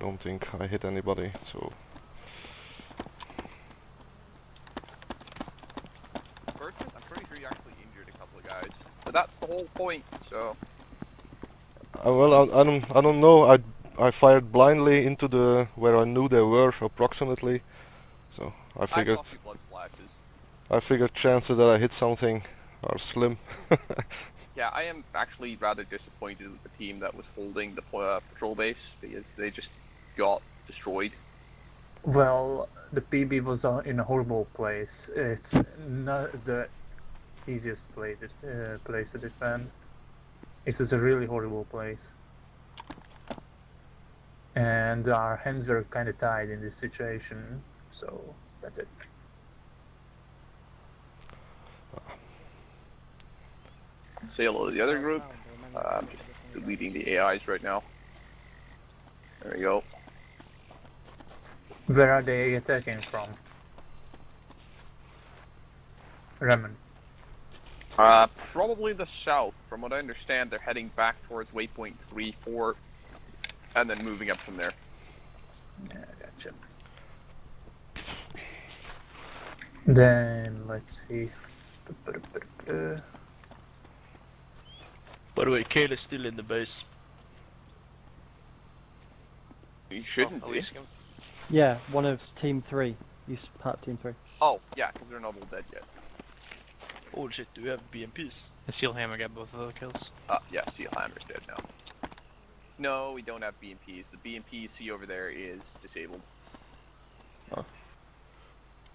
don't think I hit anybody, so... First, I'm pretty sure you actually injured a couple of guys. But that's the whole point, so... well, I don't know. I fired blindly into the where I knew they were approximately, so I I figured saw a few blood splashes. chances that I hit something are slim. Yeah, I am actually rather disappointed with the team that was holding the patrol base because they just got destroyed. Well, the PB was in a horrible place. It's not the easiest place to defend. It was a really horrible place. And our hands were kind of tied in this situation, so that's it. Say hello to the other group. I'm just deleting the AIs right now. There we go. Where are they attacking from? Ramen. Probably the south. From what I understand, they're heading back towards waypoint 3, 4, and then moving up from there. Yeah, gotcha. Then let's see. By the way, Kale is still in the base. You shouldn't be. Yeah, one of Team 3. He's part of Team 3. Oh, yeah, because they're not all dead yet. Oh shit, do we have BMPs? The Seal Hammer got both of the kills. Yeah, Seal Hammer's dead now. No, we don't have BMPs. The BMP you see over there is disabled.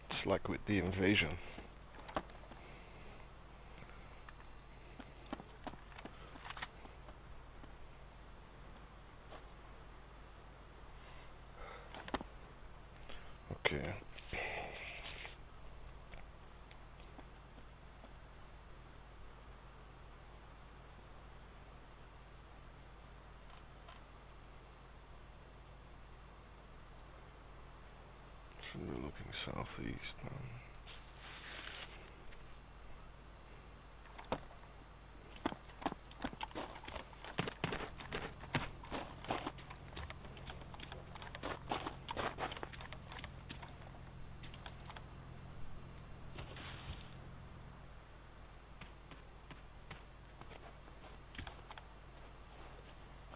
It's like with the invasion. Okay. Should be looking southeast now.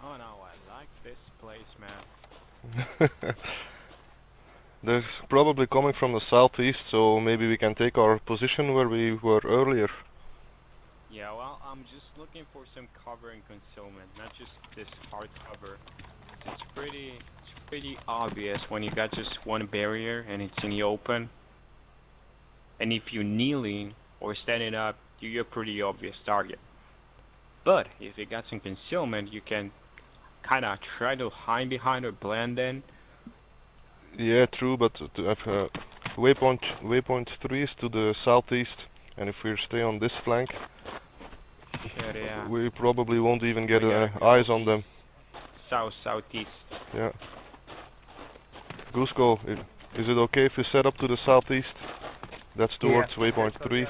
Oh no, I like this place, man. They're probably coming from the southeast, so maybe we can take our position where we were earlier. Yeah, well, I'm just looking for some cover and concealment, not just this hard cover. It's pretty obvious when you got just one barrier and it's in the open. And if you're kneeling or standing up, you're a pretty obvious target. But if you got some concealment, you can kind of try to hide behind or blend in. Yeah, true, but waypoint 3 is to the southeast, and if we stay on this flank, Yeah. we probably won't even get We gotta go eyes on them. Southeast. Yeah. Gusko, is it okay if we set up to the southeast? That's towards waypoint 3.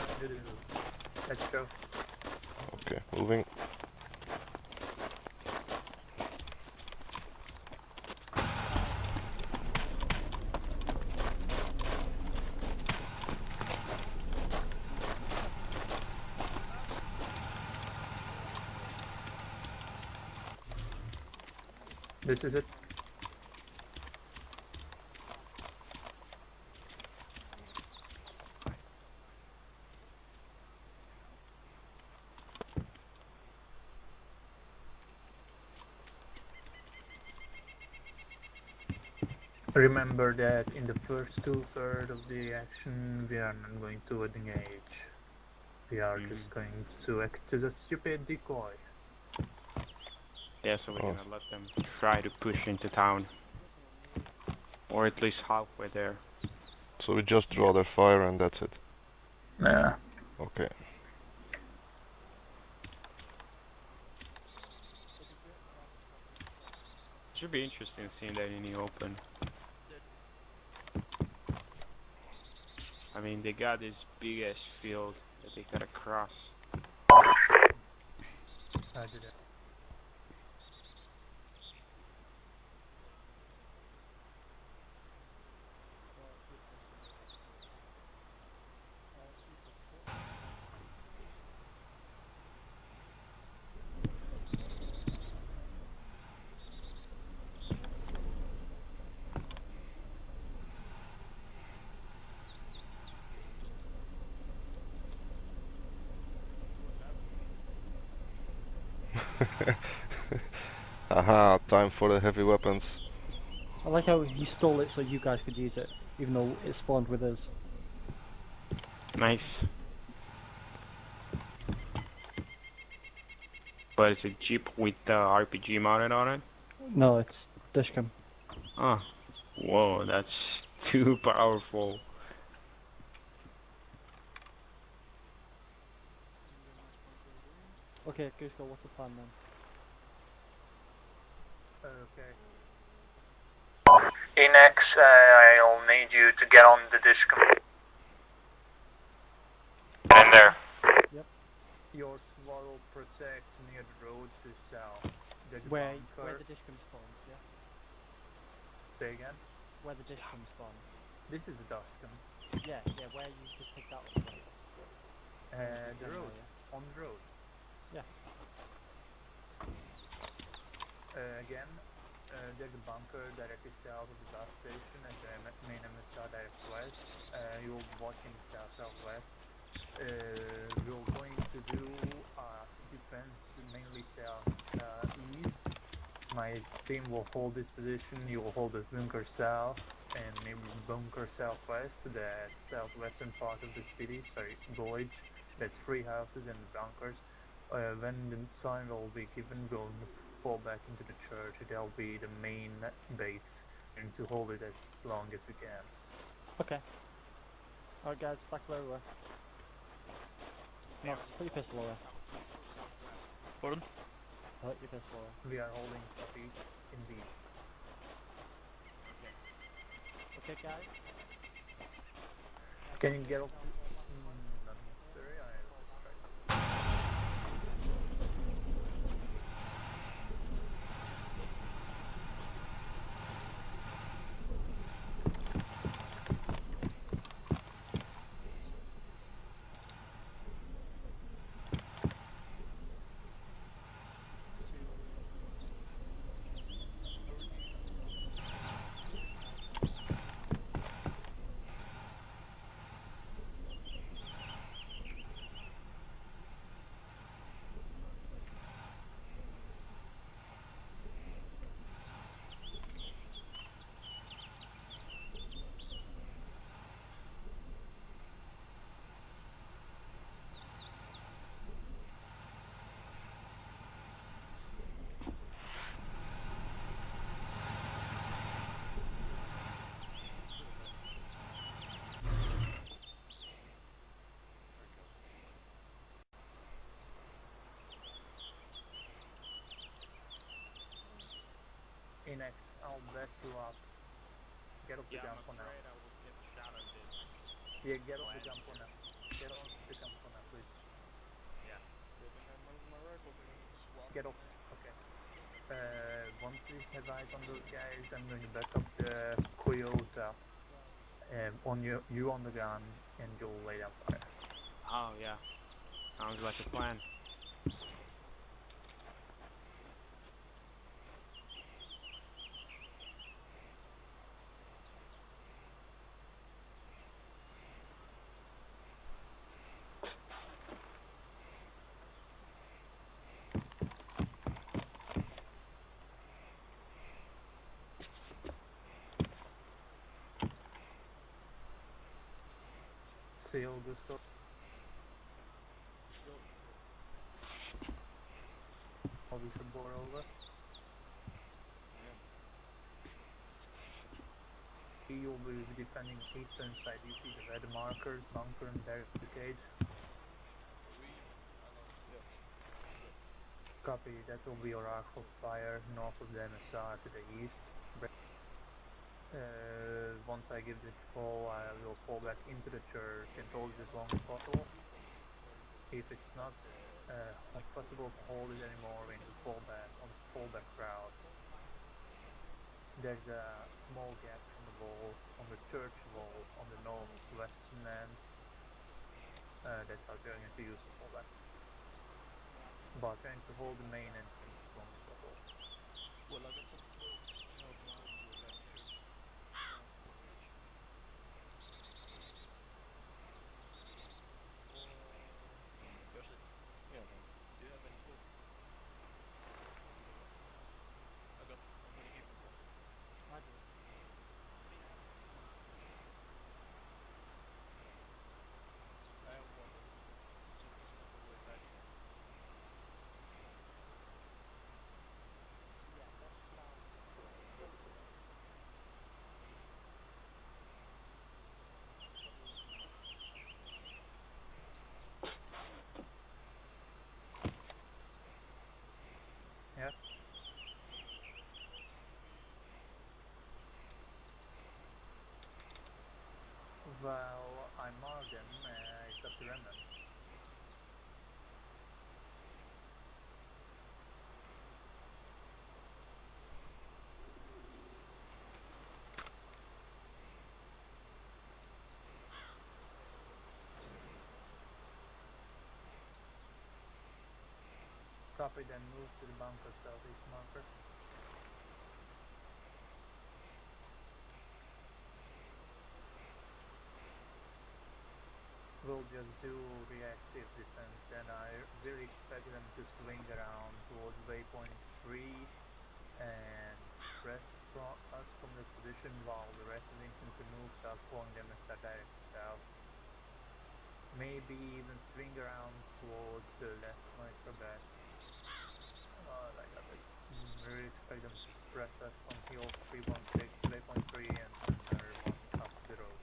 Let's go. Okay, moving. This is it. Remember that in the first 2/3 of the action we are not going to engage. We are just going to act as a stupid decoy. Yeah, so we're gonna let them try to push into town. Or at least halfway there. So we just draw their fire and that's it. Yeah. Okay. Should be interesting seeing that in the open. I mean, they got this big ass field that they gotta cross. Aha, time for the heavy weapons. I like how he stole it so you guys could use it, even though it spawned with us. Nice. But it's a Jeep with RPG mounted on it? No, it's Dishcam. Oh. Whoa, that's too powerful. Okay, Goosko, what's the plan then? Okay. Inex, I'll need you to get on the dish. Get in there. Yep. Your squad will protect near the roads to south. There's a Where bunker. the Dishcam spawns, yeah? Say again? Where the Dishcam spawns. This is the Dashcam. Yeah, where you just picked that up. The road. On the road. Yeah. Again, there's a bunker directly south of the bus station and the main MSR direct west. You're watching south-southwest. We're going to do defense mainly south-east. My team will hold this position, you will hold the bunker south and maybe bunker southwest, that southwestern part of the city, sorry, village. That's 3 houses and bunkers. When the sign will be given, we'll fall back into the church. That'll be the main base, and to hold it as long as we can. Okay. Alright guys, back where we were. No, put your pistol away. Pardon? Put your pistol away. We are holding southeast in the east. Okay guys? Can you get off? Not necessary. I will strike. Inex, I'll back you up. Get off the gun for now. Yeah, get off the gun for now. Get off the gun for now, please. Get off. Okay. Once we have eyes on those guys, I'm going to back up the Toyota. On you on the gun, and you'll lay down fire. Oh, yeah. Sounds like a plan. Seal, Gusto. I'll be some more over. You'll be defending eastern side. You see the red markers, bunker and barricade. Copy, that will be your arc of fire north of the MSR to the east. Once I give the call, I will fall back into the church and hold it as long as possible. If it's not possible to hold it anymore, we need to fall back on the fallback route. There's a small gap in the wall, on the church wall, on the northwestern end. That's how we're going to use the fallback. But we're going to hold the main entrance as long as possible. Copy, then move to the bunker, southeast bunker. We'll just do reactive defense, then I really expect them to swing around towards waypoint 3 and press us from the position while the rest of the infantry moves up, pulling them as direct south. Maybe even swing around towards the left microbet. Like I said, really expect them to press us from hill 316, waypoint 3 and send another one up the road.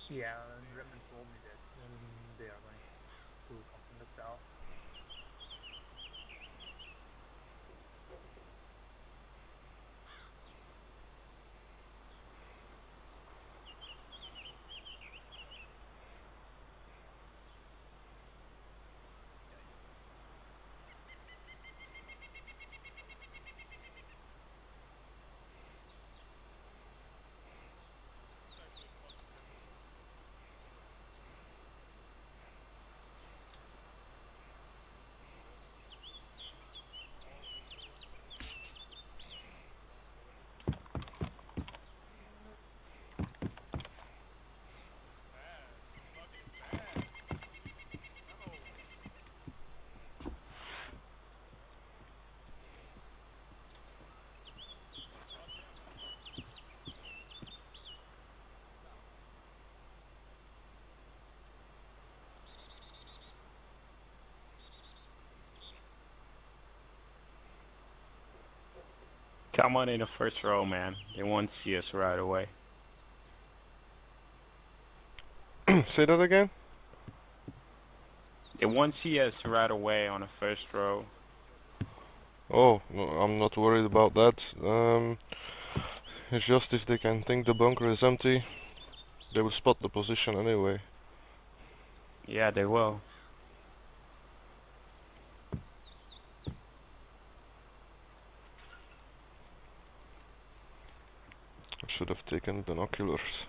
Yeah, and Remnant told me that they are going to come from the south. Come on in the first row, man. They won't see us right away. Say that again? They won't see us right away on the first row. Oh, no, I'm not worried about that. It's just if they can think the bunker is empty, they will spot the position anyway. Yeah, they will. I should have taken binoculars.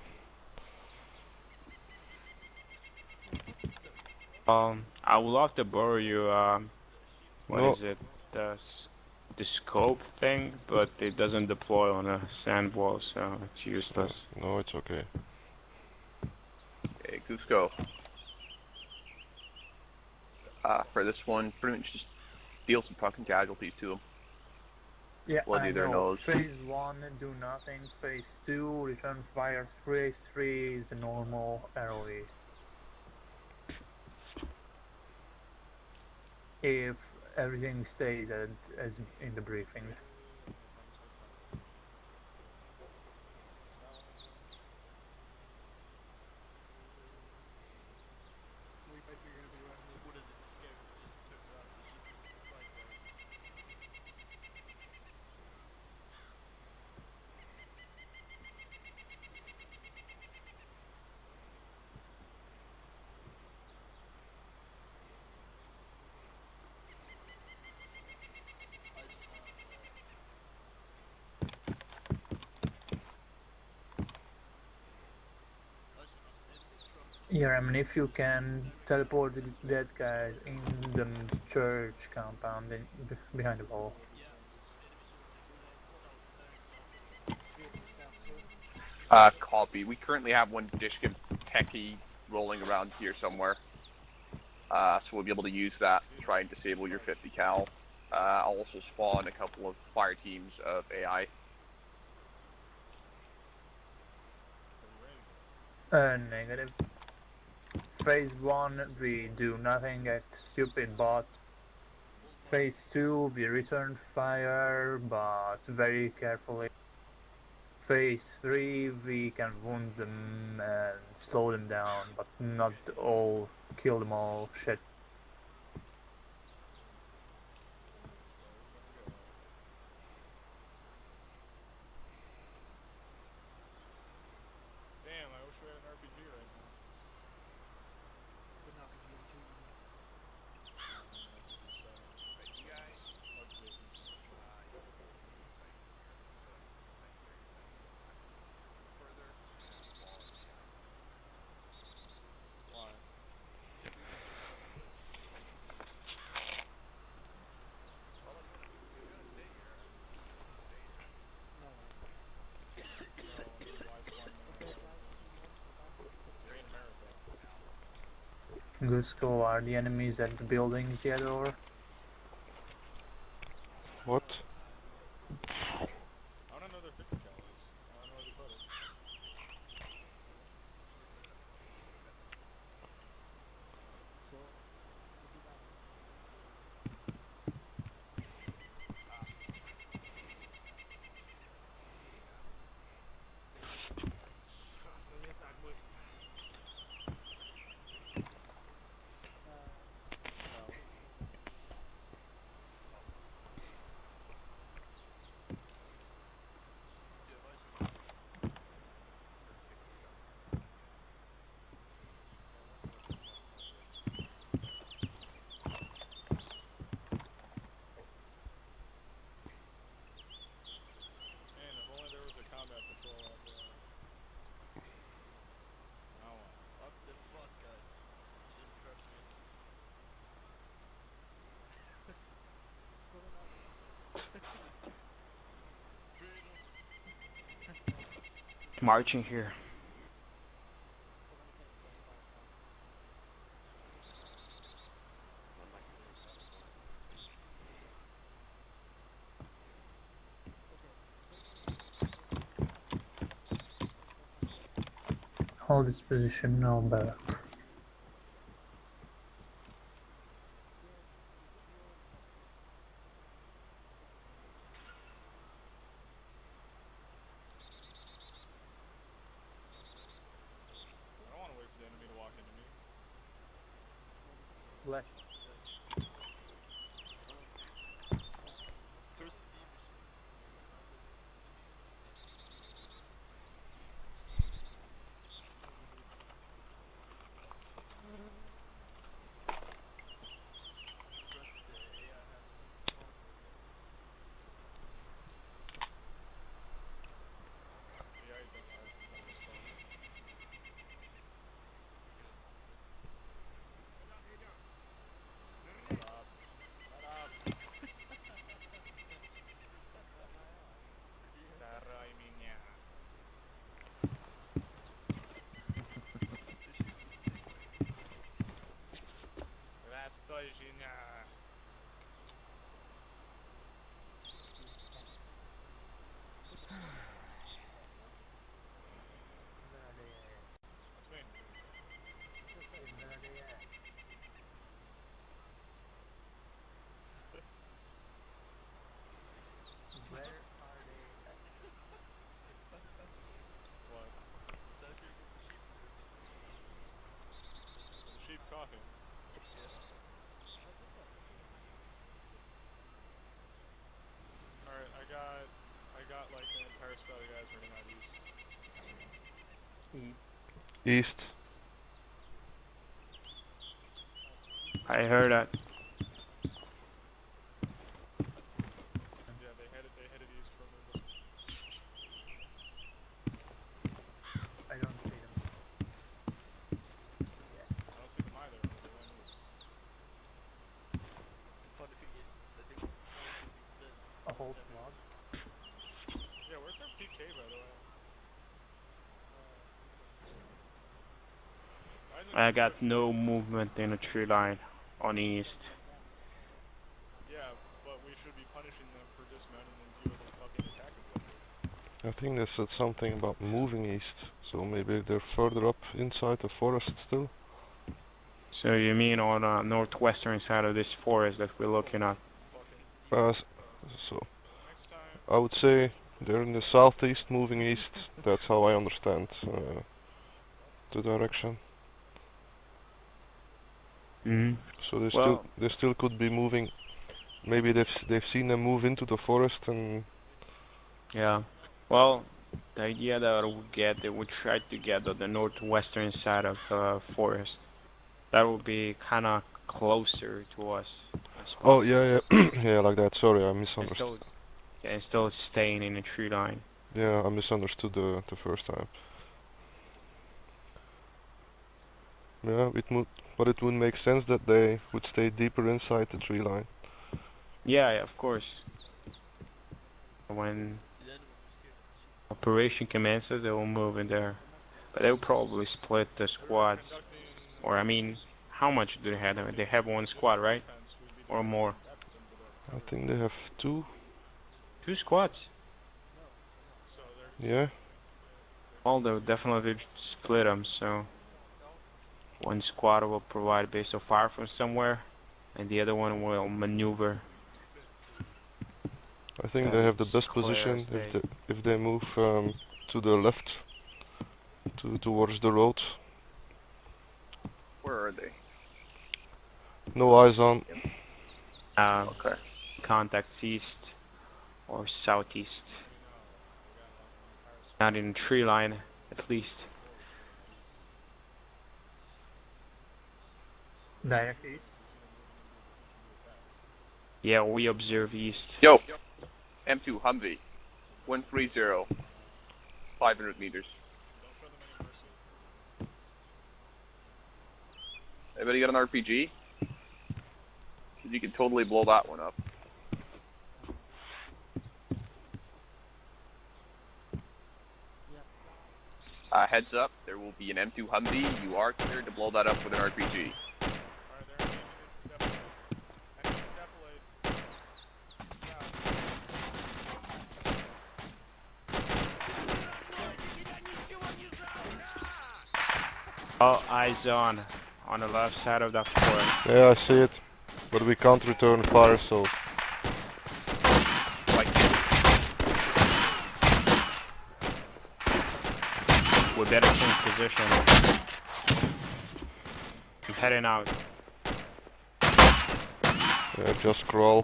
I would love to borrow you, what No. is it? The scope thing, but it doesn't deploy on a sand wall, so it's useless. No, it's okay. Okay, Cusco. For this one, pretty much just deal some fucking casualties to them. Yeah, Bloody I their know. nose. Phase 1, do nothing. Phase 2, return fire. Phase 3 is the normal ROE. If everything stays as in the briefing. Yeah, I mean, if you can teleport the dead guys in the church compound behind the wall. Copy. We currently have one Dishkin techie rolling around here somewhere. So we'll be able to use that to try and disable your 50 cal. I'll also spawn a couple of fire teams of AI. Negative. Phase 1, we do nothing at stupid bot. Phase 2, we return fire, but very carefully. Phase 3, we can wound them and slow them down, but not all, kill them all, shit. Damn, I wish we had an RPG right now. But not because you have 2 units. You guys? Gusko, are the enemies at the buildings yet, or? What? I don't know their 50 cal is. I don't know where they put it. Man, if only there was a combat patrol out there. Now what? What the fuck, guys? Just trust me. Marching here. Hold this position now back. I don't want to wait for the enemy to walk into me. Bless. First the machine. Trust the AI has some Yeah, I think I was fun. Shut up. Shut up. Taray minya. Rastojina. That's me. What? Don't you get the sheep food? There's a sheep coughing. Alright, I got like an entire squad of guys running out east. East. East. I heard that. Yeah, they headed east from the I don't see them. Yet. I don't see them either, but they went east. The funny thing is, I think most will be dead. A whole squad? Yeah, where's our PK by the way? Why is it I so got sh- no movement in the tree line on east. Yeah, but we should be punishing them for dismounting in view of the fucking attack objective. I think they said something about moving east, so maybe they're further up inside the forest still. So you mean on the northwestern side of this forest that we're looking at? Fucking So next time. I would say they're in the southeast, moving east. That's how I understand the direction. Hmm. So they Well, still could be moving. Maybe they've seen them move into the forest and yeah. Well, the idea that we try to get on the northwestern side of the forest. That would be kind of closer to us. As oh yeah possible. yeah like that. Sorry, I And misunderstood. still, yeah, and still staying in the tree line. Yeah, I misunderstood the first time. Yeah, but it would make sense that they would stay deeper inside the tree line. Yeah, yeah, of course. When The enemy just here. Sheep. operation commences, they will move in there. But they'll probably split the We're squads. conducting. Or, I mean, how much do they have? They have one squad, right? Defense would be Or more. I think they have 2. 2 squads. so they're Yeah. Well, they'll definitely split them, so one squad will provide base of fire from somewhere, and the other one will maneuver. I think they have the It's best clear position as day. if they move to the left, towards the road. Where are they? No eyes on. Okay. Contacts east or southeast. Not in tree line, at least. Direct east. Yeah, we observe east. Yo, M2 Humvee, 130, 500 meters. don't show them any mercy. Anybody got an RPG? You can totally blow that one up. Heads up, there will be an M2 Humvee. You are cleared to blow that up with an RPG. Alright, they're engaging into depth. Enemy deployed. All eyes on the left side of that forest. Yeah, I see it. But we can't return fire, so Like, We better change position. I'm heading out. yeah, just crawl.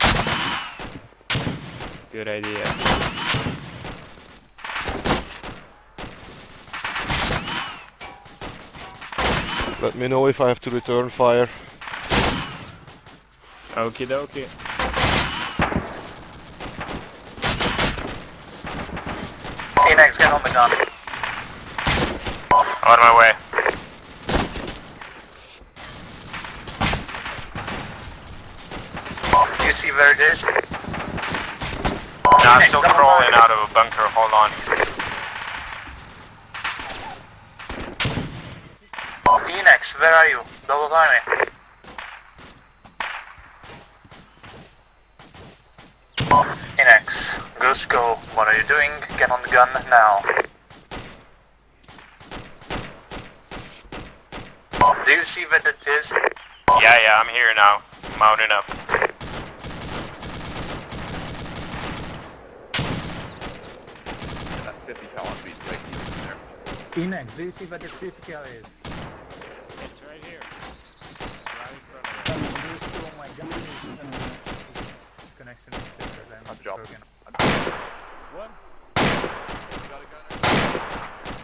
Good idea. Let me know if I have to return fire. Okie dokie. Phoenix, get on the gun. On my way. Do you see where it is? No, I'm still crawling out of a bunker, hold on. Phoenix, where are you? Double time me. Phoenix, Goose Go, what are you doing? Get on the gun now. Do you see what it is? Yeah, I'm here now. Mounting up. that 50 cal Humvee's right there. Inex, do you see where the physical is? It's right here. Do you still my gun is connection issue because I'm I've dropped. broken. What? You got a gunner?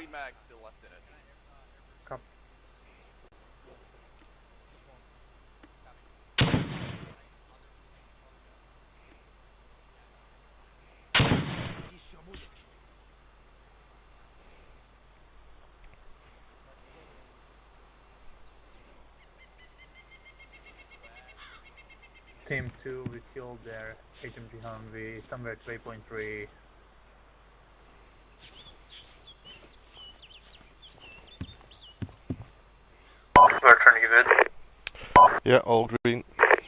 30 mags still left in it. Cup. Team 2, we killed their HMG Humvee somewhere at waypoint 3. We're turning good. Yeah, all green. Good.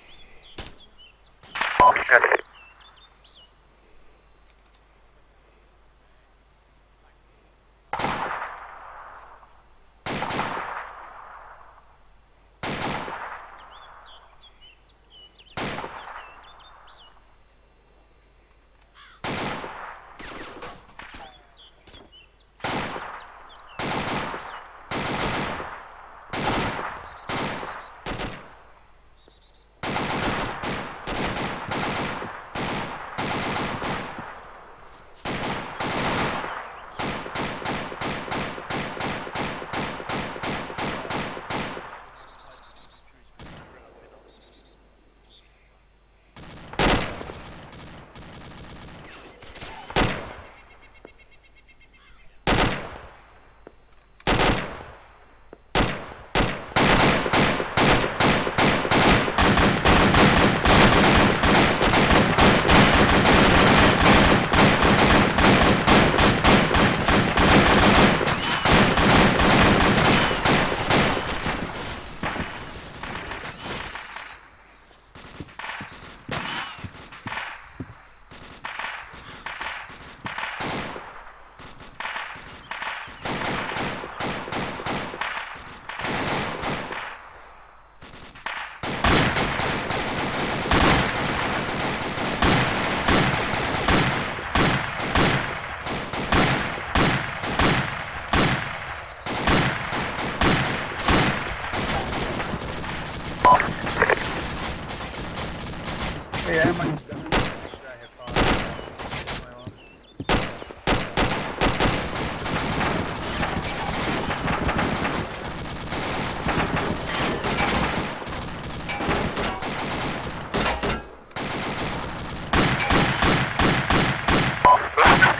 Yeah, mine's done. Make sure I have fire. My own.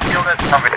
Kill that zombie.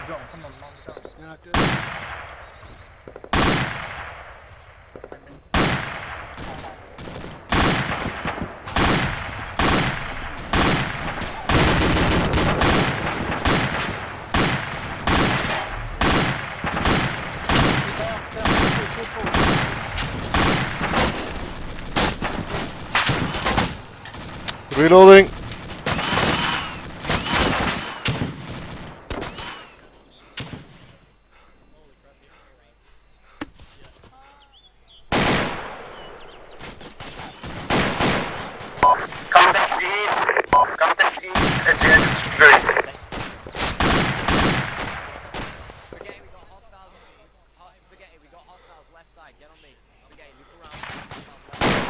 John, come on, mount the gun. Yeah, good. Reloading. Contact east. Contact east at the end of the street. Spaghetti, we got hostiles. Spaghetti, we got hostiles left side. Get on me. Spaghetti, loop around. Hostiles left side.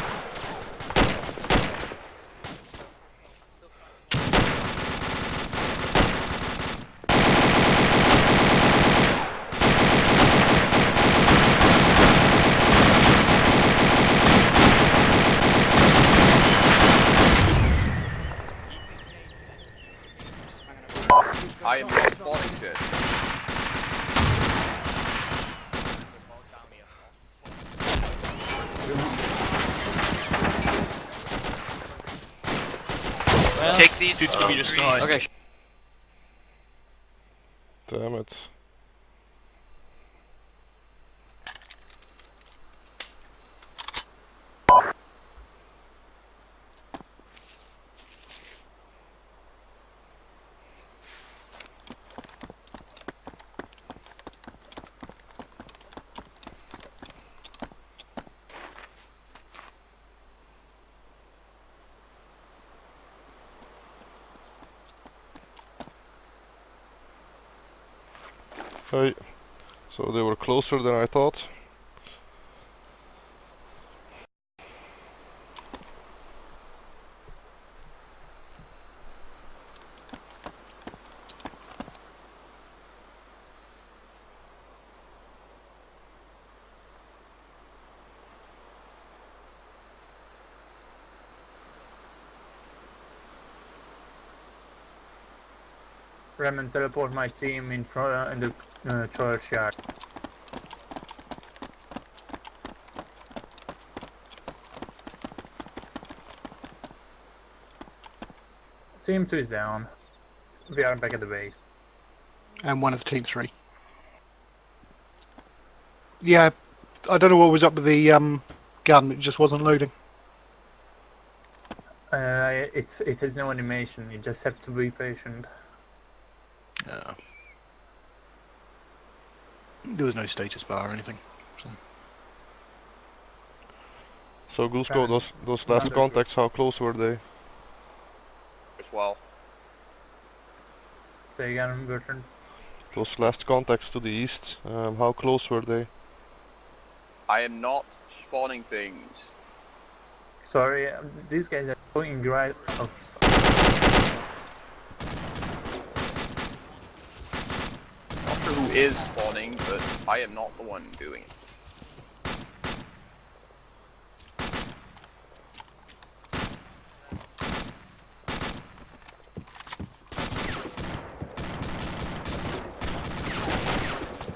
Take these. 50 meters to high. Okay. Damn it. Hey, so they were closer than I thought. Ramen, teleport my team in front in the churchyard. Team 2 is down. We are back at the base. And one of team 3. Yeah, I don't know what was up with the gun. It just wasn't loading. It has no animation. You just have to be patient. There was no status bar or anything. So Gusko, those last contacts, how close were they? As well. Say again, Bertrand. Those last contacts to the east, how close were they? I am not spawning things. Sorry, these guys are going right of. Not sure who is spawning, but I am not the one doing it.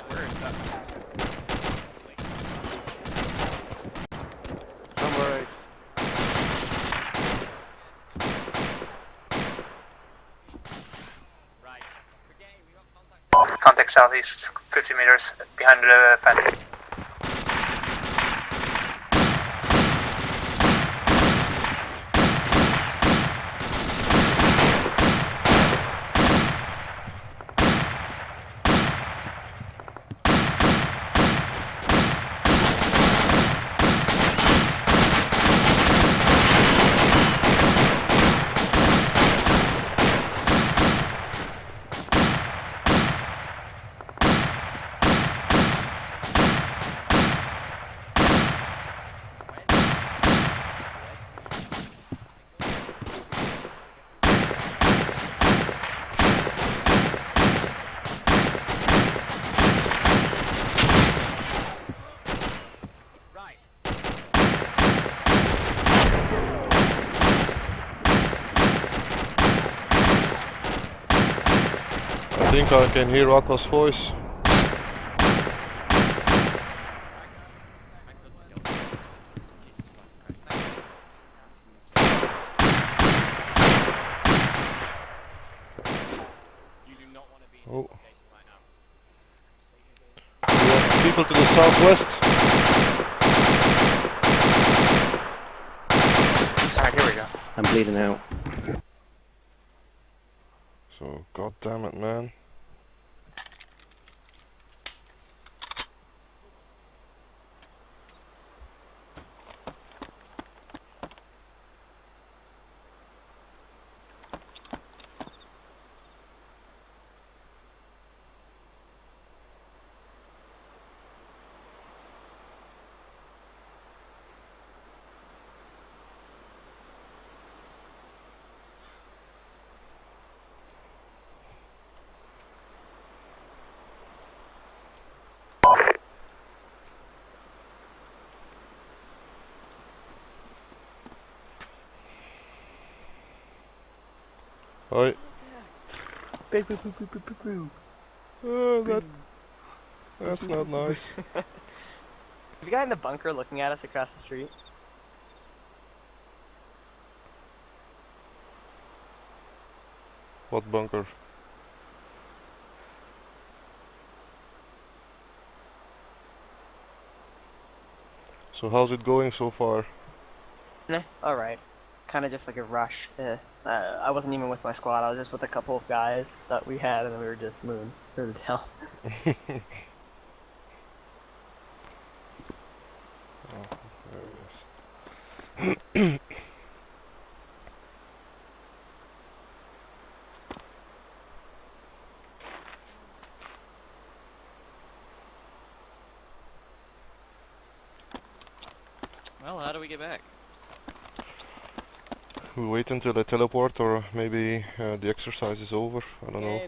Where is that? Somewhere right. Right. Spaghetti, we got contact. Contact southeast, 50 meters behind the fence. I think I can hear Aqua's voice. Oh. We have people to the southwest. Alright, here we go. I'm bleeding out. So, god damn it, man. Hi. That's not nice. The guy in the bunker looking at us across the street. What bunker? So how's it going so far? Alright. Kind of just like a rush. I wasn't even with my squad, I was just with a couple of guys that we had, and we were just moving through the town. Oh, there it is. Well, how do we get back? We'll wait until I teleport, or maybe the exercise is over. I don't know.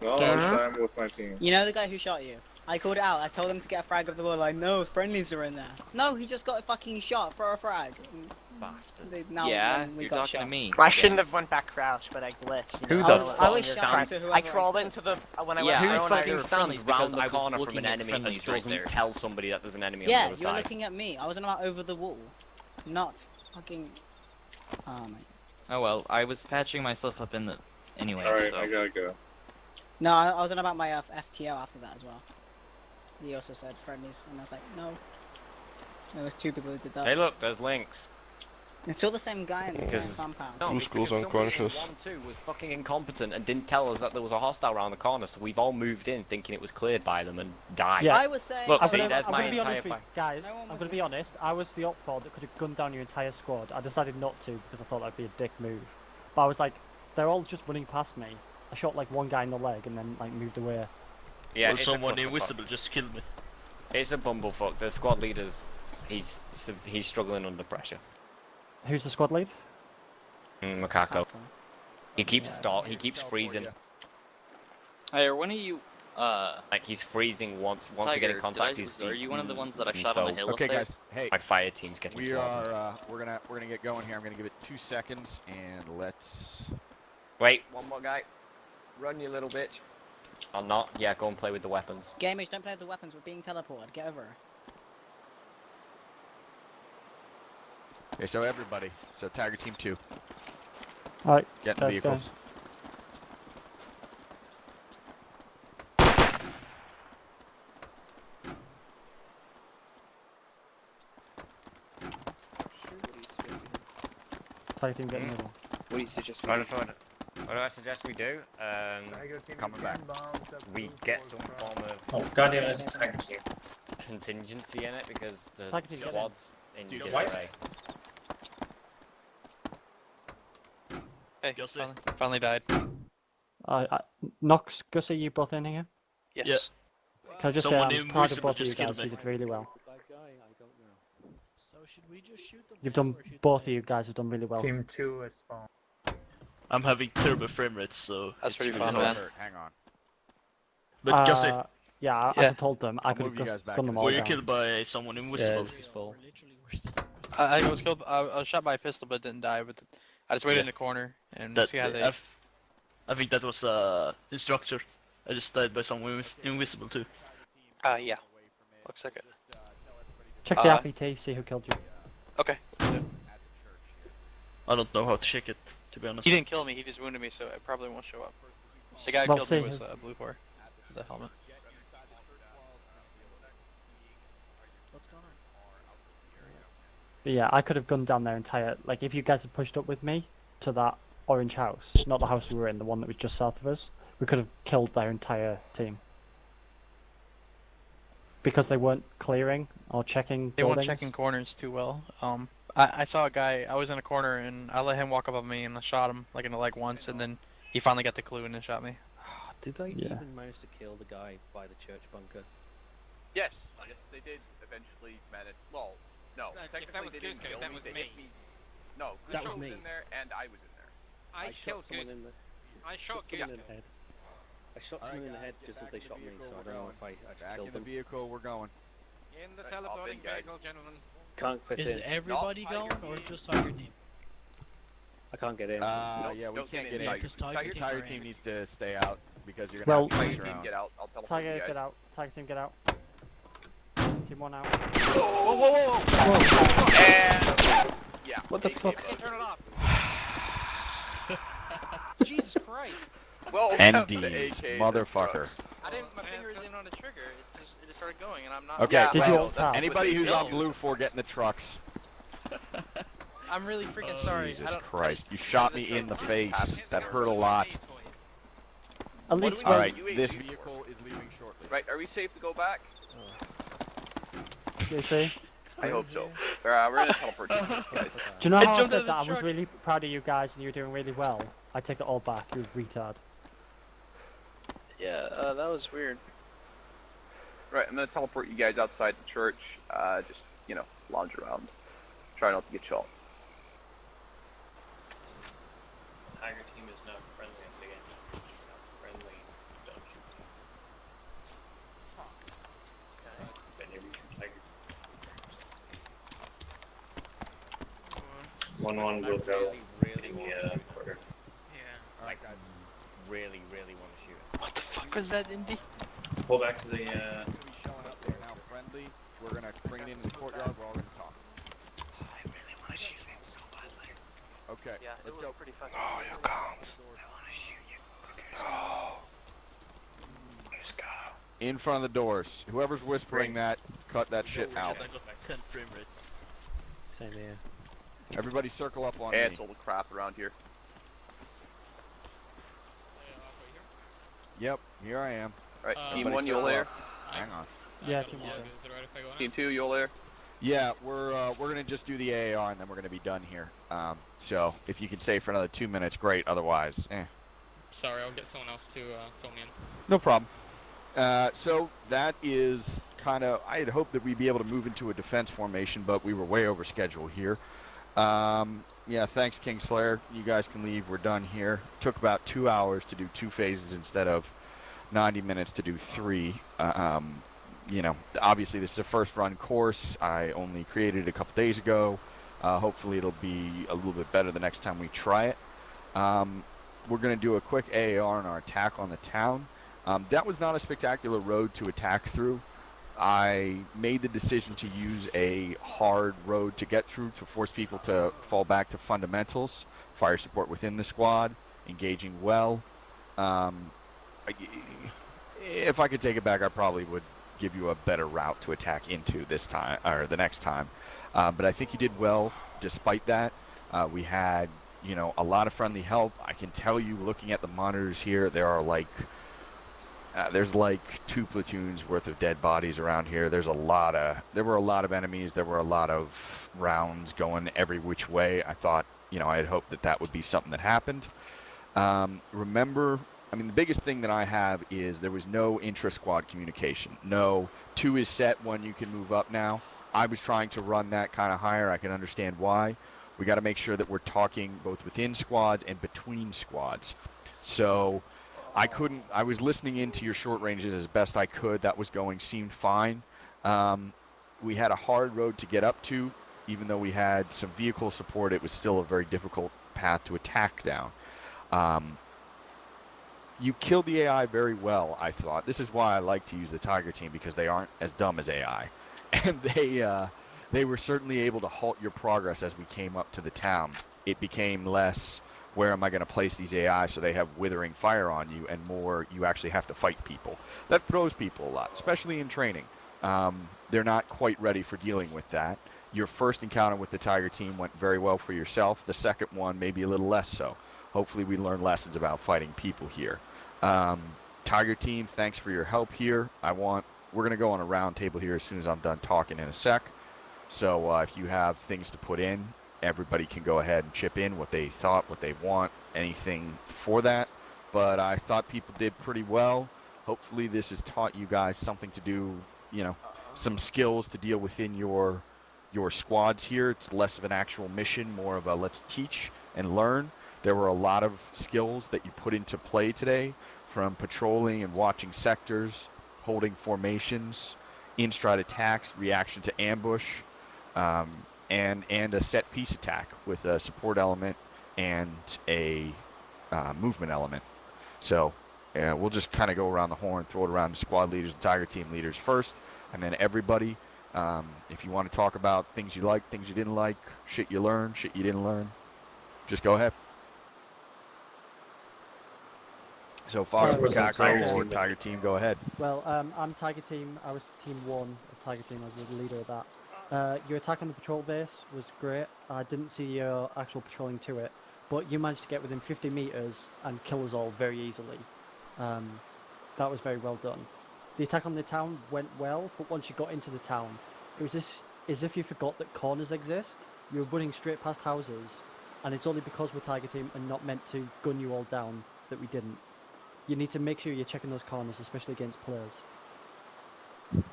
Well, I'm with my team. You know the guy who shot you? I called it out. I told him to get a frag of the wall. Like, no, friendlies are in there. No, he just got a fucking shot for a frag. Bastard. Now Yeah, we you're got talking shot. to me. I shouldn't have went back crouch, but I glitched. You Who know? the I was fuck shouting stands- to whoever I crawled into the when I went Yeah, down, who I fucking was stands friendlies round because the I was corner from looking an at enemy and friendlies right doesn't there. tell somebody that there's an enemy on Yeah, the other you're side? looking at me. I wasn't about over the wall. Not fucking... Oh, my... Oh well, I was patching myself up in the... Anyway, Alright, so... I gotta go. No, I wasn't about my FTO after that as well. He also said friendlies, and I was like, no. There was 2 people who did that. Hey, look, there's links. It's all the same guy in the Because- same compound. No, Who's because goes somebody in unconscious? 1 2 was fucking incompetent and didn't tell us that there was a hostile around the corner, so we've all moved in thinking it was cleared by them and died. Yeah. I was saying... Look, I'm see, gonna, there's I'm my gonna be entire honest with fire. guys. No one I'm was gonna be listening. honest. I was the op pod that could have gunned down your entire squad. I decided not to because I thought that'd be a dick move. But I was like, they're all just running past me. I shot like one guy in the leg and then like moved away. Yeah, Or it's someone a clusterfuck. invisible just killed me. It's a bumblefuck. The squad leader's he's struggling under pressure. Who's the squad lead? Macaco. He keeps he keeps freezing. Hey, are one of you, Like he's freezing once we Tiger, get in contact. are you one of the ones that I and shot on the so hill Okay, up there? guys. Hey, My fire team's getting we slaughtered. are. We're gonna get going here. I'm gonna give it 2 seconds, and let's. Wait, one more guy. Run, you little bitch. Or not? Yeah, go and play with the weapons. Gamers, don't play with the weapons. We're being teleported. Get over it. Okay, so everybody. So Tiger Team 2. All right. Get in the let's go. vehicles. Tiger team getting middle. What do you suggest? What do I suggest we do? Coming back. We get some form of Oh, Guardian is Tiger team. contingency in it because the Tiger team, get in. squad's in Do you know disarray. Hey, You'll see. finally died. Nox, Gussie, you both in here? Yes. Yeah. Can I just Someone say I'm proud of invisible both of you just killed guys. me. You did really well. So should we just shoot them? You've done. Both of you guys have done really well. Team 2 is spawn. I'm having terrible frame rates, so That's it's pretty really fun, hard. man. Hang on. But Gussie, Yeah, as Yeah. I told them, I I'll could move you guys have back done in them a all were you down. killed by someone invisible? We're literally worse than I was killed. I was shot by a pistol, but didn't die. But I just waited Yeah. in the corner and That see how they. I think that was instructor. I just died by someone invisible too. Yeah. Looks like it. Check the RPT, see who killed you. Okay. I don't know how to check it, to be honest. He didn't kill me. He just wounded me, so it probably won't show up. The guy who Well, killed me see was who- Blue 4, the helmet. What's going on? But yeah, I could have gunned down their entire. Like, if you guys had pushed up with me to that orange house, not the house we were in, the one that was just south of us, we could have killed their entire team. Because they weren't clearing or checking They weren't buildings. checking corners too well. I saw a guy. I was in a corner and I let him walk up on me and I shot him like in the leg once, and then he finally got the clue and then shot me. Did they Yeah. even manage to kill the guy by the church bunker? Yes, yes, they did eventually manage. Well, no, technically that was they didn't Gusco, kill that me. was They me. hit me. No, That Gusco was was me. in there and I was in there. I shot killed someone Goose. in the. I shot someone Goose. in the head. I shot someone in the head just as they shot me, so I don't know if I actually Back killed in the them. vehicle. We're going. In the Right, teleporting guys. vehicle, gentlemen. Can't fit Is in. everybody Tiger going or team. just Tiger team? I can't get in. Nope, Yeah, we don't can't get get in, in. Yeah, 'cause Tiger Tiger team Tiger are Team in. needs to stay out because you're Well, gonna have to Tiger face your team, own. get out. I'll teleport Tiger, you guys. get out. Tiger team, get out. Team 1 out. Whoa, whoa, whoa! And yeah. What the AK fuck? button. Turn it off. Christ. Well, NDs, motherfucker. I didn't. My finger isn't on the trigger. It just started going, and I'm not. Okay, Did you all well, tap? anybody who's on blue for getting the trucks. I'm really freaking sorry. Jesus Christ, you shot me in the face. That hurt a lot. At least All right, this vehicle is leaving shortly. Right, are we safe to go back? you see? I hope so. We're in a teleport. Guys. Do you know how I jumped out said of that the I was truck. really proud of you guys and you were doing really well? I take it all back. You retard. Yeah, that was weird. Right, I'm gonna teleport you guys outside the church. Just, you know, lounge around. Try not to get shot. Tigerteam is not friendly once again. Not friendly. Don't shoot. Okay. But maybe you should Tigerteam. 1-1 will go. Really in want the, to shoot. quarter. Yeah. All right, guys. Really want to shoot. What the fuck was that, Indy? Pull back to the. It's gonna be showing up there now, friendly. We're gonna bring it into the courtyard. We're all gonna talk. I really want to shoot him so badly. Okay, Yeah, let's it go. was pretty fucking. Oh, you can't. I want to shoot you. Okay, let's go. In front of the doors. Whoever's whispering that, cut that shit out. I got like 10 frame rates. Same here. Everybody circle up on Yeah, me. it's all the crap around here. Yep, here I am. Right, team Everybody 1, you'll circle there. up. Hang on. Yeah, team one. Team 2, you'll there. Yeah, we're gonna just do the AAR and then we're gonna be done here. So if you can stay for another 2 minutes, great. Otherwise, Sorry, I'll get someone else to fill me in. no problem. So that is kind of. I had hoped that we'd be able to move into a defense formation, but we were way over schedule here. Yeah, thanks, Kingslayer. You guys can leave. We're done here. Took about 2 hours to do 2 phases instead of 90 minutes to do 3. You know, obviously this is a first run course. I only created it a couple days ago. Hopefully it'll be a little bit better the next time we try it. We're going to do a quick AAR on our attack on the town. That was not a spectacular road to attack through. I made the decision to use a hard road to get through to force people to fall back to fundamentals, fire support within the squad, engaging well. If I could take it back, I probably would give you a better route to attack into this time or the next time. But I think you did well despite that. We had, you know, a lot of friendly help. I can tell you, looking at the monitors here, there are like there's like 2 platoons worth of dead bodies around here. There were a lot of enemies. There were a lot of rounds going every which way. I thought, you know, I had hoped that that would be something that happened. Remember, I mean, the biggest thing that I have is there was no intra-squad communication. No, 2 is set, 1 you can move up now. I was trying to run that kind of higher. I can understand why. We got to make sure that we're talking both within squads and between squads. So I was listening into your short ranges as best I could. That was seemed fine. We had a hard road to get up to. Even though we had some vehicle support, it was still a very difficult path to attack down. You killed the AI very well, I thought. This is why I like to use the Tigerteam, because they aren't as dumb as AI. And they were certainly able to halt your progress as we came up to the town. It became less, where am I going to place these AI so they have withering fire on you, and more, you actually have to fight people. That throws people a lot, especially in training. They're not quite ready for dealing with that. Your first encounter with the Tigerteam went very well for yourself. The second one, maybe a little less so. Hopefully we learn lessons about fighting people here. Tigerteam, thanks for your help here. We're going to go on a round table here as soon as I'm done talking in a sec. So if you have things to put in, everybody can go ahead and chip in what they thought, what they want, anything for that. But I thought people did pretty well. Hopefully this has taught you guys something to do, you know, some skills to deal within your squads here. It's less of an actual mission, more of a let's teach and learn. There were a lot of skills that you put into play today, from patrolling and watching sectors, holding formations, in-stride attacks, reaction to ambush, and a set-piece attack with a support element and a movement element. So we'll just kind of go around the horn, throw it around to squad leaders and Tigerteam leaders first, and then everybody. If you want to talk about things you liked, things you didn't like, shit you learned, shit you didn't learn, just go ahead. So Fox was on Tiger Macaco or Team. Tiger Team, go ahead. Well, I'm Tiger Team. I was Team 1 of Tiger Team. I was the leader of that. Your attack on the patrol base was great. I didn't see your actual patrolling to it, but you managed to get within 50 meters and kill us all very easily. That was very well done. The attack on the town went well, but once you got into the town, it was as if you forgot that corners exist. You were running straight past houses, and it's only because we're Tiger Team and not meant to gun you all down that we didn't. You need to make sure you're checking those corners, especially against players.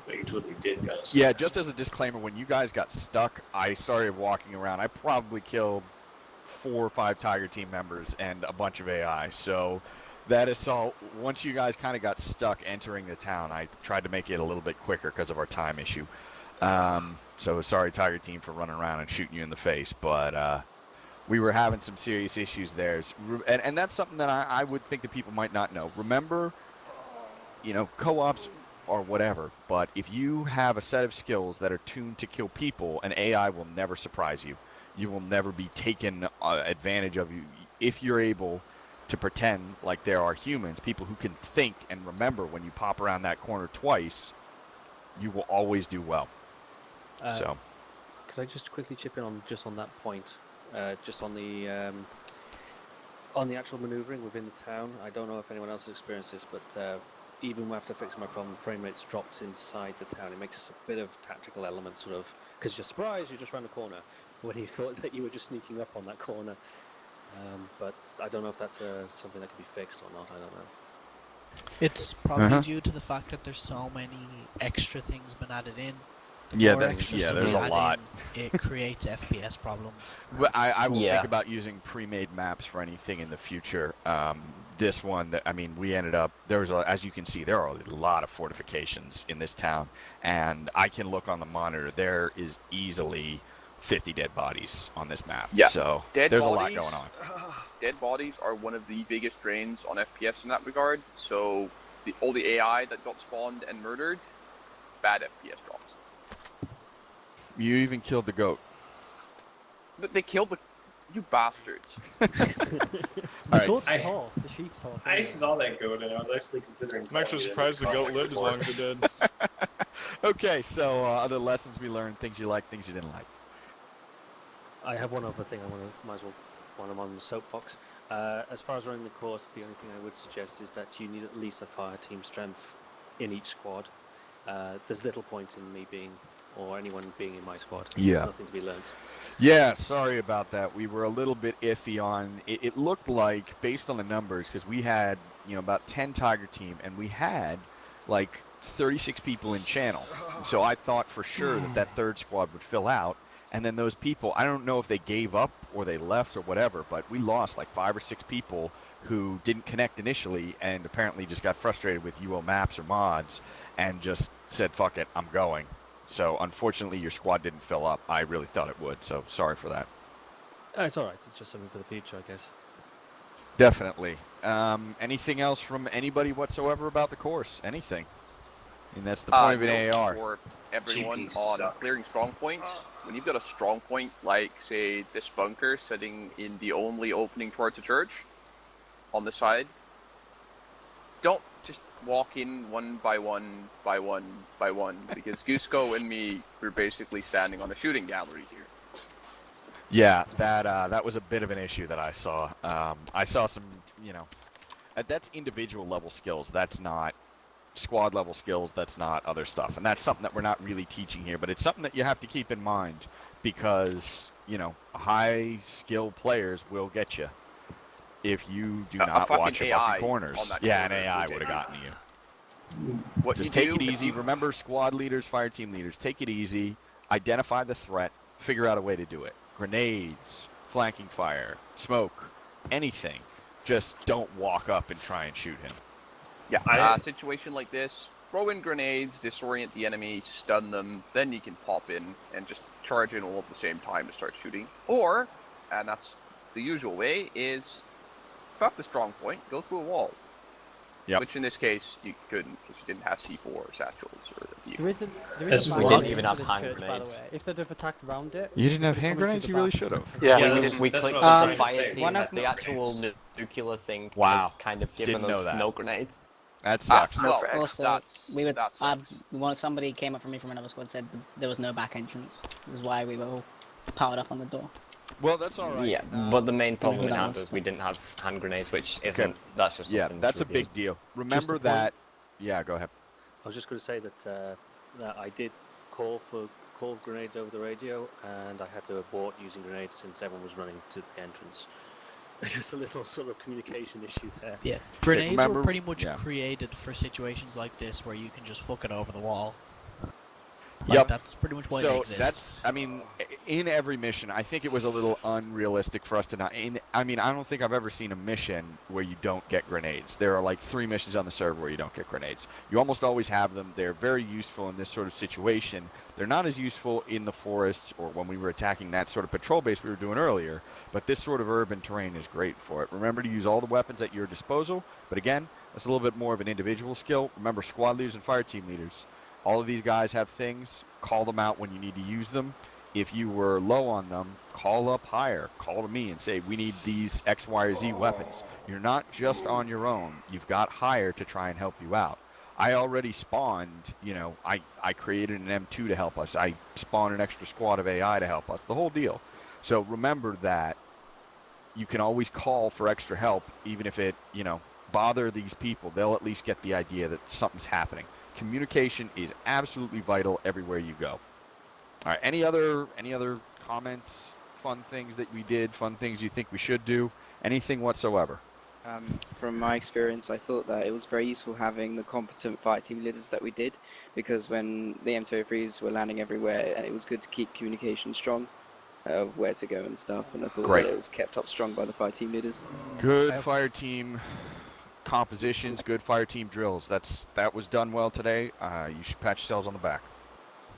But you totally did, guys. Yeah, just as a disclaimer, when you guys got stuck, I started walking around. I probably killed 4 or 5 Tiger Team members and a bunch of AI. So that is all. Once you guys kind of got stuck entering the town, I tried to make it a little bit quicker because of our time issue. So sorry, Tiger Team, for running around and shooting you in the face, but we were having some serious issues there. And that's something that I would think that people might not know. Remember, you know, co-ops or whatever, but if you have a set of skills that are tuned to kill people, an AI will never surprise you. You will never be taken advantage of you if you're able to pretend like there are humans, people who can think and remember when you pop around that corner twice, you will always do well. So, could I just quickly chip in on that point? Just on the actual manoeuvring within the town. I don't know if anyone else has experienced this, but even after fixing my problem, frame rates dropped inside the town. It makes a bit of tactical element, sort of, because you're surprised you just ran the corner when you thought that you were just sneaking up on that corner. But I don't know if that's something that can be fixed or not. I don't know. It's probably due to the fact that there's so many extra things been added in. Yeah, there's a lot. It creates FPS problems. Well, I will think about using pre-made maps for anything in the future. This one, I mean, we ended up, as you can see, there are a lot of fortifications in this town, and I can look on the monitor. There is easily 50 dead bodies on this map. Yeah. So Dead there's bodies, a lot going on. Dead bodies are one of the biggest drains on FPS in that regard. So all the AI that got spawned and murdered, bad FPS drops. You even killed the goat. But they killed you bastards. The goat's tall. The sheep's tall. I saw that goat and I was actually considering. I'm actually surprised the goat lived as long as it did. Okay, so other lessons we learned, things you liked, things you didn't like. I have one other thing might as well, while I'm on the soapbox. As far as running the course, the only thing I would suggest is that you need at least a fire team strength in each squad. There's little point in me being, or anyone being in my squad. Yeah. There's nothing to be learnt. Yeah, sorry about that. We were a little bit iffy on it. It looked like, based on the numbers, because we had, about 10 Tiger Team, and we had like 36 people in channel. So I thought for sure that third squad would fill out. And then those people, I don't know if they gave up or they left or whatever, but we lost like 5 or 6 people who didn't connect initially and apparently just got frustrated with UO maps or mods and just said, fuck it, I'm going. So unfortunately your squad didn't fill up. I really thought it would, so sorry for that. It's alright, it's just something for the future, I guess. Definitely. Anything else from anybody whatsoever about the course? Anything? I mean, that's the point of an AR. For everyone GPs on suck. clearing strong points, when you've got a strong point like, say, this bunker sitting in the only opening towards the church on the side, don't just walk in one by one by one by one, because Gusko and me were basically standing on a shooting gallery here. Yeah, that was a bit of an issue that I saw. I saw some, that's individual level skills. That's not squad level skills. That's not other stuff. And that's something that we're not really teaching here, but it's something that you have to keep in mind because, high skill players will get you if you do not watch your fucking corners. Yeah, an AI would have gotten you. Just take it easy. Remember, squad leaders, fire team leaders, take it easy. Identify the threat. Figure out a way to do it. Grenades, flanking fire, smoke, anything. Just don't walk up and try and shoot him. Yeah, situation like this, throw in grenades, disorient the enemy, stun them, then you can pop in and just charge in all at the same time to start shooting. Or, and that's the usual way, is fuck the strong point, go through a wall. Yep. Which in this case you couldn't because you didn't have C4 or satchels or There is a As bad we ending didn't even to have this hand church, by the grenades. way. If they'd have attacked around it, You didn't have they'd hand come in grenades? through You the really back. should have. Yeah, we that's clicked what on I'm the trying to fire say. team One that of the actual nuclear thing Wow. has kind of given Didn't know us that. no grenades. That sucks. well, Also, we were. that's Somebody came up from me from another squad said there was no back entrance. It was why we were all piled up on the door. Well, that's all right. Yeah, but the main Don't know problem who we that had was. was we didn't have hand grenades, which isn't. That's just Yeah, something that's to a big deal. Remember Just a point. that. Yeah, go ahead. I was just going to say that that I did call grenades over the radio, and I had to abort using grenades since everyone was running to the entrance. Just a little sort of communication issue there. Yeah, grenades remember- were pretty much yeah. created for situations like this where you can just fuck it over the wall. Yep. That's pretty much why So they exist. that's, I mean, in every mission, I think it was a little unrealistic for us to not. I mean, I don't think I've ever seen a mission where you don't get grenades. There are like 3 missions on the server where you don't get grenades. You almost always have them. They're very useful in this sort of situation. They're not as useful in the forests or when we were attacking that sort of patrol base we were doing earlier. But this sort of urban terrain is great for it. Remember to use all the weapons at your disposal. But again, that's a little bit more of an individual skill. Remember, squad leaders and fire team leaders. All of these guys have things. Call them out when you need to use them. If you were low on them, call up higher. Call to me and say, we need these X, Y, or Z weapons. You're not just on your own. You've got higher to try and help you out. I already spawned, you know, I created an M2 to help us. I spawned an extra squad of AI to help us. The whole deal. So remember that you can always call for extra help, even if it, you know, bother these people. They'll at least get the idea that something's happening. Communication is absolutely vital everywhere you go. All right. Any other comments, fun things that we did, fun things you think we should do, anything whatsoever? From my experience, I thought that it was very useful having the competent fire team leaders that we did, because when the M203s were landing everywhere, and it was good to keep communication strong of where to go and stuff, and I thought Great. that it was kept up strong by the fire team leaders. Good fire team compositions, good fire team drills. That was done well today. You should pat yourselves on the back.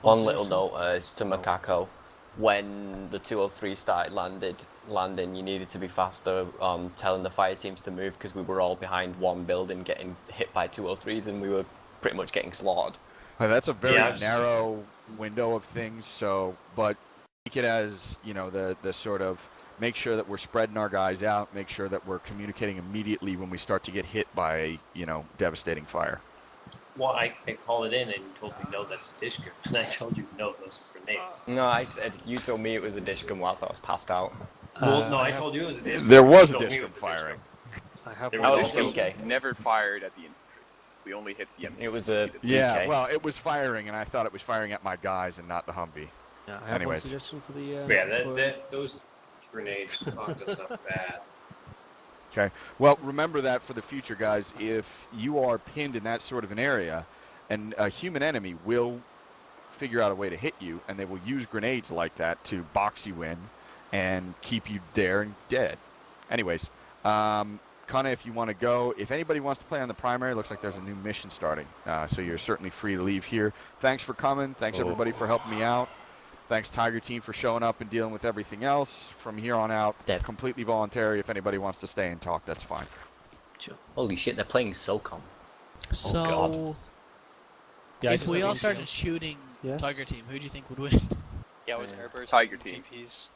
One little note is to Macaco. When the 203 started landing, you needed to be faster on telling the fire teams to move because we were all behind one building getting hit by 203s and we were pretty much getting slaughtered. That's a very narrow window of things. So, but take it as, you know, the sort of make sure that we're spreading our guys out, make sure that we're communicating immediately when we start to get hit by, you know, devastating fire. Well, I called it in and you told me no, that's a dish gun. And I told you no, those are grenades. No, I said you told me it was a dish gun whilst I was passed out. Well, no, I told you it was a dish gun. There was You a told dish me it gun was a dish firing. I have There I was also also never fired at the infantry. We only hit the infantry. It was a Yeah, BK. well, it was firing, and I thought it was firing at my guys and not the Humvee. Yeah, I have Anyways. one suggestion for the. Yeah, those grenades fucked us up bad. Okay. Well, remember that for the future, guys. If you are pinned in that sort of an area, and a human enemy will figure out a way to hit you, and they will use grenades like that to box you in and keep you there and dead. Anyways, Kana, if you want to go, if anybody wants to play on the primary, looks like there's a new mission starting. So you're certainly free to leave here. Thanks for coming. Thanks everybody for helping me out. Thanks Tigerteam for showing up and dealing with everything else. From here on out, completely voluntary. If anybody wants to stay and talk, that's fine. Holy shit, they're playing SOCOM. So, Oh god. Yeah, I if just we have all an started issue. shooting Yes? Tiger Team, who do you think would win? Yeah, it was Airburst. Tigerteam. GPs.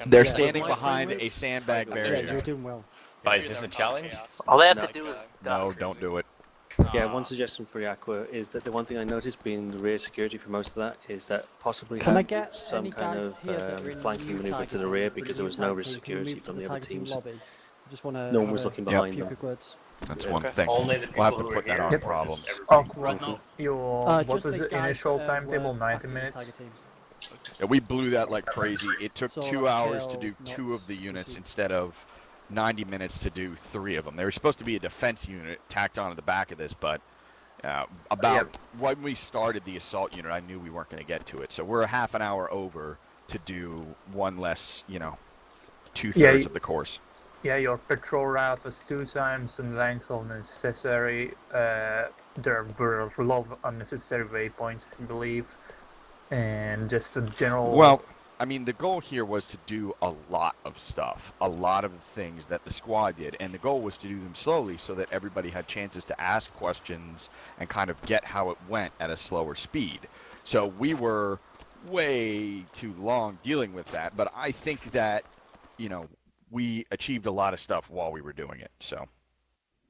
They're Yeah. standing My behind friend a was- sandbag Yeah, barrier. you're doing well. But is this a challenge? All they have No. to do is No, don't do it. Yeah, one suggestion for Aqua is that the one thing I noticed being the rear security for most of that is that possibly Can I have get some any kind guys of here that are in flanking new maneuver Tiger to the Team, rear but because new there was no Tiger rear Team, can we security move from to the other Tiger Team teams. lobby? I just want to. No one was looking behind few them. quick words. That's Yeah. one Okay. thing. Only the We'll have people to who put are that here on will problems. just Aqua, No. what Just was the the guys initial that timetable? were 90 active in the minutes? Tiger Team. Yeah, we blew that like crazy. It took So, 2 like, hours to Shell, do not 2 of the units Pursuit. instead of 90 minutes to do 3 of them. They were supposed to be a defense unit tacked onto the back of this, but when we started the assault unit, I knew we weren't going to get to it. So we're a half an hour over to do one less, you know, 2/3 of the course. Yeah, your patrol route was 2 times the length of necessary. There were a lot of unnecessary waypoints, I believe, and just a general. Well, I mean, the goal here was to do a lot of stuff, a lot of things that the squad did, and the goal was to do them slowly so that everybody had chances to ask questions and kind of get how it went at a slower speed. So we were way too long dealing with that, but I think that, we achieved a lot of stuff while we were doing it, so.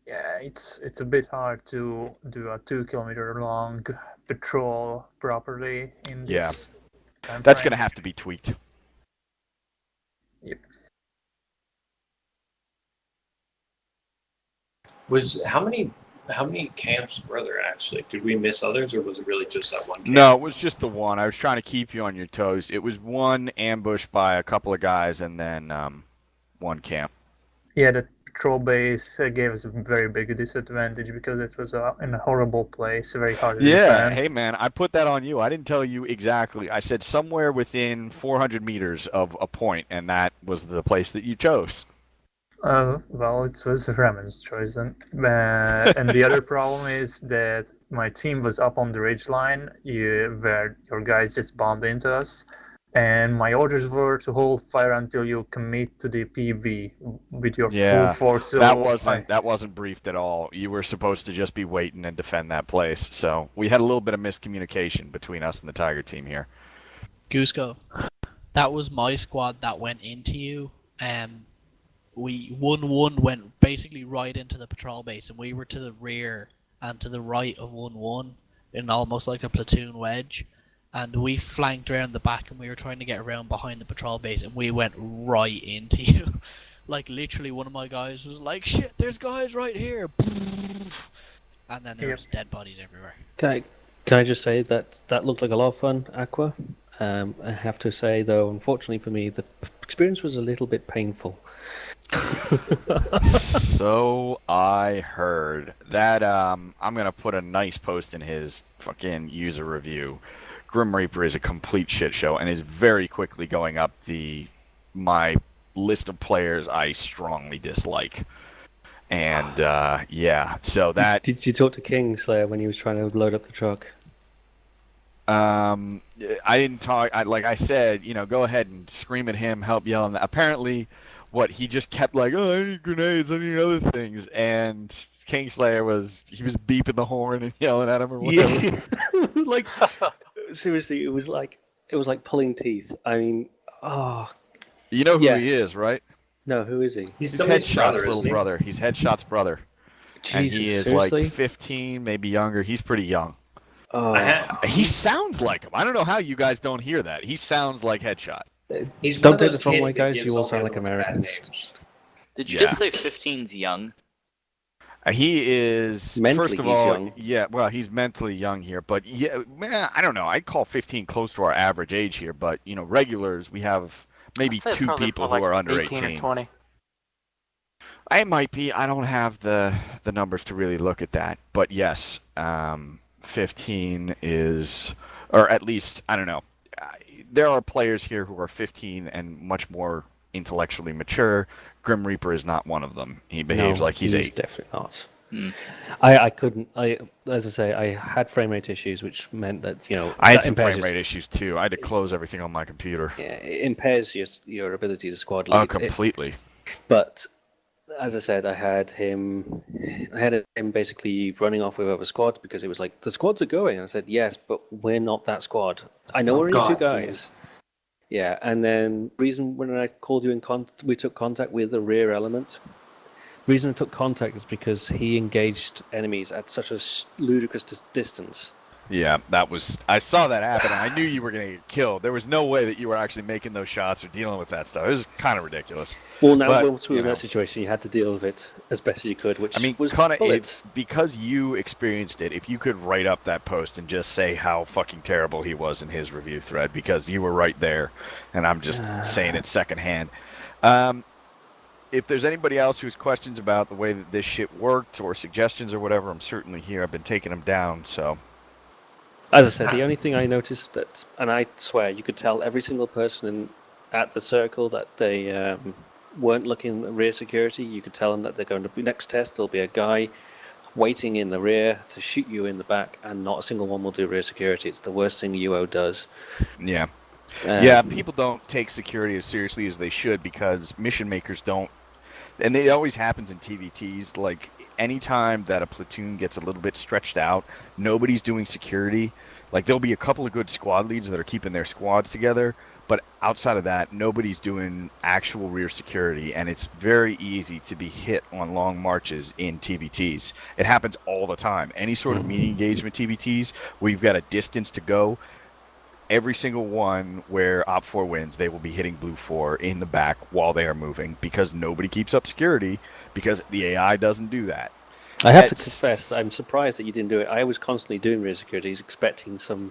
Yeah, it's a bit hard to do a 2 kilometer long patrol properly in this time That's frame. going to have to be tweaked. Yep. How many camps were there actually? Did we miss others, or was it really just that one camp? No, it was just the one. I was trying to keep you on your toes. It was one ambush by a couple of guys and then one camp. Yeah, the patrol base gave us a very big disadvantage because it was in a horrible place, very hard to defend. Hey man, I put that on you. I didn't tell you exactly. I said somewhere within 400 meters of a point, and that was the place that you chose. Well, it was Ramon's choice then. And the other problem is that my team was up on the ridge line where your guys just bombed into us. And my orders were to hold fire until you commit to the PB with your full force. So that wasn't briefed at all. You were supposed to just be waiting and defend that place. So we had a little bit of miscommunication between us and the Tiger team here. Goosko, that was my squad that went into you. We 1-1 went basically right into the patrol base, and we were to the rear and to the right of 1-1 in almost like a platoon wedge. And we flanked around the back, and we were trying to get around behind the patrol base, and we went right into you. Like, literally, one of my guys was like, shit, there's guys right here. And then there was dead bodies everywhere. Can I just say that looked like a lot of fun, Aqua. I have to say, though, unfortunately for me, the experience was a little bit painful. So I heard that. I'm gonna put a nice post in his fucking user review. Grim Reaper is a complete shit show and is very quickly going up my list of players I strongly dislike. And so that. Did you talk to Kingslayer when he was trying to load up the truck? I didn't talk. Like I said, go ahead and scream at him, help yell. And apparently, he just kept like, oh, I need grenades, I need other things, and Kingslayer was beeping the horn and yelling at him or whatever. Yeah. Like, seriously, it was like pulling teeth. I mean, You know who he is, right? No, who is he? He's Headshot's little brother. He's Headshot's brother. Jesus, and he is seriously? like 15, maybe younger. He's pretty young. Oh. He sounds like him. I don't know how you guys don't hear that. He sounds like Headshot. Don't take this wrong way, guys. You all sound like Americans. Did you just say 15's young? He is, mentally, first of he's all, young. Yeah, well, he's mentally young here, but I don't know. I'd call 15 close to our average age here, but regulars, we have maybe two people who are under 18. Or 20. I might be. I don't have the numbers to really look at that, but yes, 15 is, or at least I don't know. There are players here who are 15 and much more intellectually mature. Grim Reaper is not one of them. He behaves like he's 8. Definitely not. I couldn't. As I say, I had frame rate issues, which meant that I had some frame rate issues too. I had to close everything on my computer. Yeah, it impairs your ability as a squad lead. Oh, completely. But as I said, I had him basically running off with other squads because it was like the squads are going, and I said yes, but we're not that squad. I know we're only 2 guys. Yeah, and then reason when I called you we took contact with the rear element. The reason I took contact is because he engaged enemies at such a ludicrous distance. Yeah, I saw that happen, and I knew you were going to get killed. There was no way that you were actually making those shots or dealing with that stuff. It was kind of ridiculous. Well, now we were in that situation, you had to deal with it as best as you could, which was bullets. Because you experienced it, if you could write up that post and just say how fucking terrible he was in his review thread, because you were right there, and I'm just saying it secondhand. If there's anybody else who has questions about the way that this shit worked or suggestions or whatever, I'm certainly here. I've been taking them down, so... As I said, the only thing I noticed and I swear, you could tell every single person at the circle that they weren't looking at rear security. You could tell them that they're going to be next test. There'll be a guy waiting in the rear to shoot you in the back, and not a single one will do rear security. It's the worst thing UO does. Yeah. Yeah, people don't take security as seriously as they should because mission makers don't. And it always happens in TVTs. Like, anytime that a platoon gets a little bit stretched out, nobody's doing security. Like, there'll be a couple of good squad leads that are keeping their squads together, but outside of that, nobody's doing actual rear security, and it's very easy to be hit on long marches in TVTs. It happens all the time. Any sort of meeting engagement TVTs where you've got a distance to go, every single one where Op 4 wins, they will be hitting Blue 4 in the back while they are moving because nobody keeps up security because the AI doesn't do that. I have to confess, I'm surprised that you didn't do it. I was constantly doing rear securities, expecting some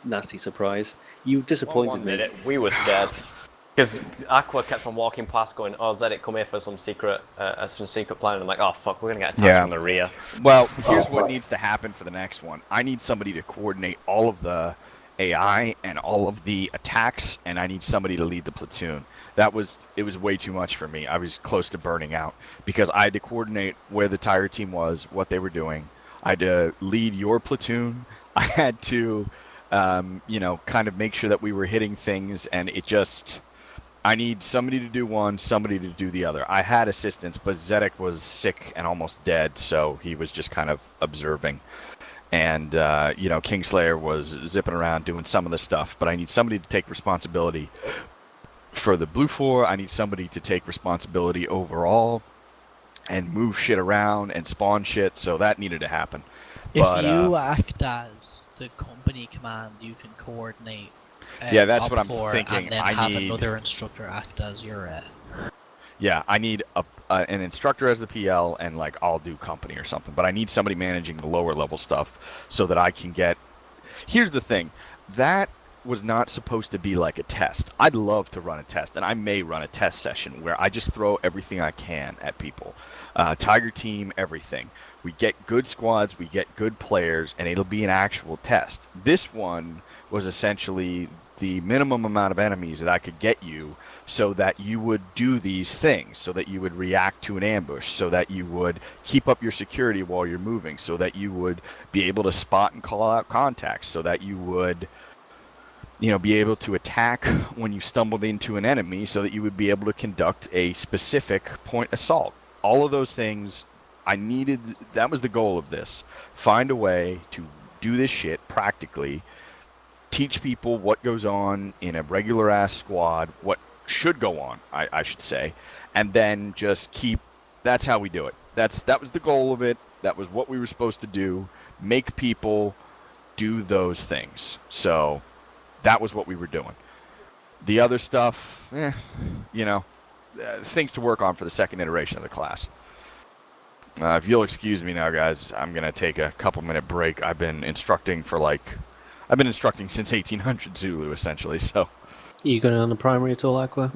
nasty surprise. You disappointed one me. did it. We were scared. Because Aqua kept on walking past going, oh, Zedek, come here for some secret plan. And I'm like, oh, fuck, we're going to get attacked from the rear. Well, here's what needs to happen for the next one. I need somebody to coordinate all of the AI and all of the attacks, and I need somebody to lead the platoon. It was way too much for me. I was close to burning out because I had to coordinate where the Tiger team was, what they were doing. I had to lead your platoon. I had to, kind of make sure that we were hitting things, and I need somebody to do one, somebody to do the other. I had assistance, but Zedek was sick and almost dead, so he was just kind of observing. And, Kingslayer was zipping around doing some of the stuff, but I need somebody to take responsibility for the Blue 4. I need somebody to take responsibility overall and move shit around and spawn shit, so that needed to happen. If you act as the company command, you can coordinate. Yeah, that's what I'm Op4 thinking. And then I have need another instructor act as your Yeah, I need an instructor as the PL, and I'll do company or something. But I need somebody managing the lower level stuff so that I can get. Here's the thing, that was not supposed to be like a test. I'd love to run a test, and I may run a test session where I just throw everything I can at people. Tiger team, everything. We get good squads, we get good players, and it'll be an actual test. This one was essentially the minimum amount of enemies that I could get you so that you would do these things, so that you would react to an ambush, so that you would keep up your security while you're moving, so that you would be able to spot and call out contacts, so that you would be able to attack when you stumbled into an enemy, so that you would be able to conduct a specific point assault. All of those things that was the goal of this. Find a way to do this shit practically, teach people what goes on in a regular ass squad, what should go on, I should say, and then just that's how we do it. That was the goal of it. That was what we were supposed to do. Make people do those things. So that was what we were doing. The other stuff, things to work on for the second iteration of the class. If you'll excuse me now, guys, I'm going to take a couple-minute break. I've been instructing since 1800 Zulu, essentially, so. You going on the primary at all, Aqua?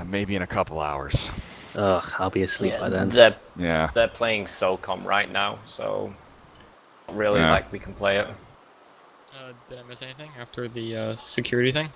Maybe in a couple hours. Ugh, I'll be asleep by then. They're playing SOCOM right now, so really we can play it. Did I miss anything after the security thing?